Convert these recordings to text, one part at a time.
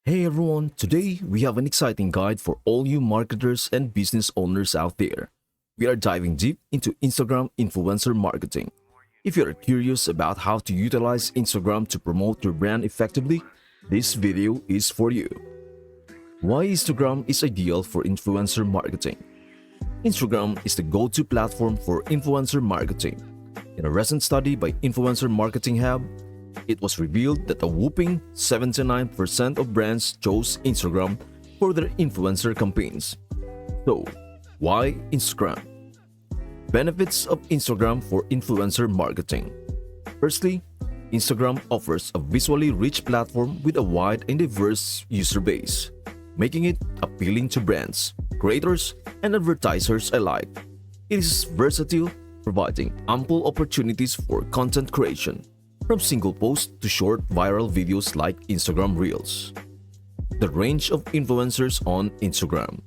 Hey everyone, today we have an exciting guide for all you marketers and business owners out there. We are diving deep into Instagram influencer marketing. If you are curious about how to utilize Instagram to promote your brand effectively, this video is for you. Why Instagram is ideal for influencer marketing. Instagram is the go-to platform for influencer marketing. In a recent study by Influencer Marketing Hub, it was revealed that a whopping 79% of brands chose Instagram for their influencer campaigns. So, why Instagram? Benefits of Instagram for influencer marketing. Firstly, Instagram offers a visually rich platform with a wide and diverse user base, making it appealing to brands, creators, and advertisers alike. It is versatile, providing ample opportunities for content creation, from single posts to short viral videos like Instagram Reels. The range of influencers on Instagram.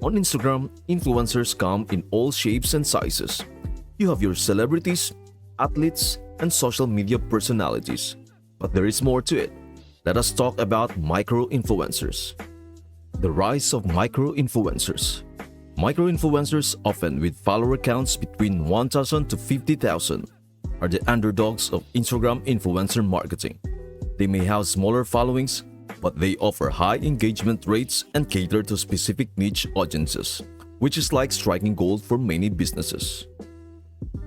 On Instagram, influencers come in all shapes and sizes. You have your celebrities, athletes, and social media personalities. But there is more to it. Let us talk about micro-influencers. The rise of micro-influencers. Micro-influencers, often with follower counts between 1,000 to 50,000, are the underdogs of Instagram influencer marketing. They may have smaller followings, but they offer high engagement rates and cater to specific niche audiences, which is like striking gold for many businesses.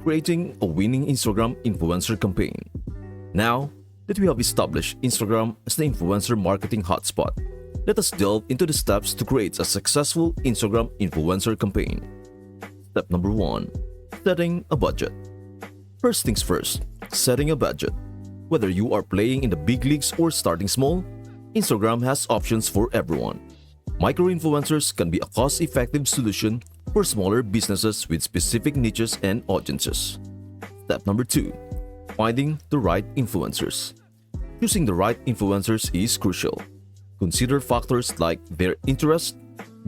Creating a winning Instagram influencer campaign. Now that we have established Instagram as the influencer marketing hotspot, let us delve into the steps to create a successful Instagram influencer campaign. Step number 1. Setting a budget. First things first, setting a budget. Whether you are playing in the big leagues or starting small, Instagram has options for everyone. Micro-influencers can be a cost-effective solution for smaller businesses with specific niches and audiences. Step number 2. Finding the right influencers. Choosing the right influencers is crucial. Consider factors like their interest,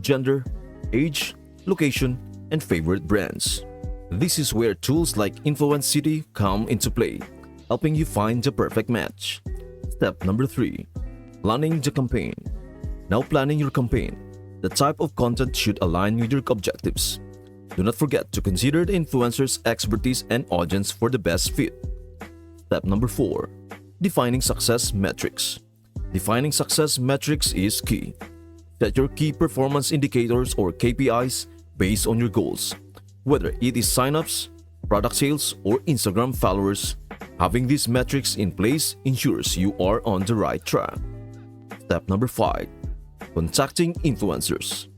gender, age, location, and favorite brands. This is where tools like Influence City come into play, helping you find the perfect match. Step number 3. Planning the campaign. Now planning your campaign. The type of content should align with your objectives. Do not forget to consider the influencer's expertise and audience for the best fit. Step number 4. Defining success metrics. Defining success metrics is key. Set your key performance indicators or KPIs based on your goals. Whether it is signups, product sales, or Instagram followers, having these metrics in place ensures you are on the right track. Step number 5. Contacting influencers.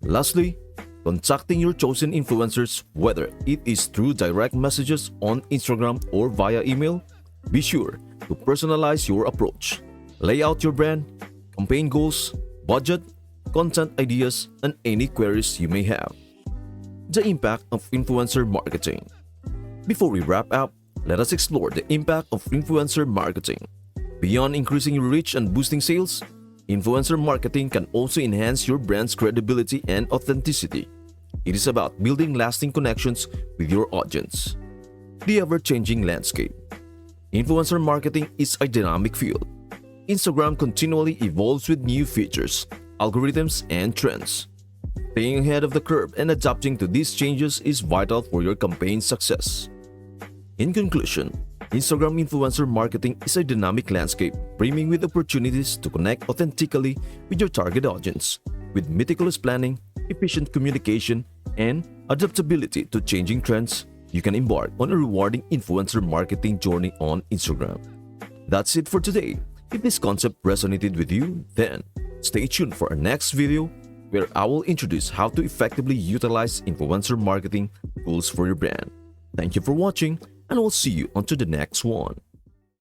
Lastly, contacting your chosen influencers, whether it is through direct messages on Instagram or via email. Be sure to personalize your approach. Lay out your brand, campaign goals, budget, content ideas, and any queries you may have. The impact of influencer marketing. Before we wrap up, let us explore the impact of influencer marketing. Beyond increasing your reach and boosting sales, influencer marketing can also enhance your brand's credibility and authenticity. It is about building lasting connections with your audience. The ever-changing landscape. Influencer marketing is a dynamic field. Instagram continually evolves with new features, algorithms, and trends. Staying ahead of the curve and adapting to these changes is vital for your campaign's success. In conclusion, Instagram influencer marketing is a dynamic landscape brimming with opportunities to connect authentically with your target audience. With meticulous planning, efficient communication, and adaptability to changing trends, you can embark on a rewarding influencer marketing journey on Instagram. That's it for today. If this concept resonated with you, then stay tuned for our next video where I will introduce how to effectively utilize influencer marketing tools for your brand. Thank you for watching, and I will see you onto the next one.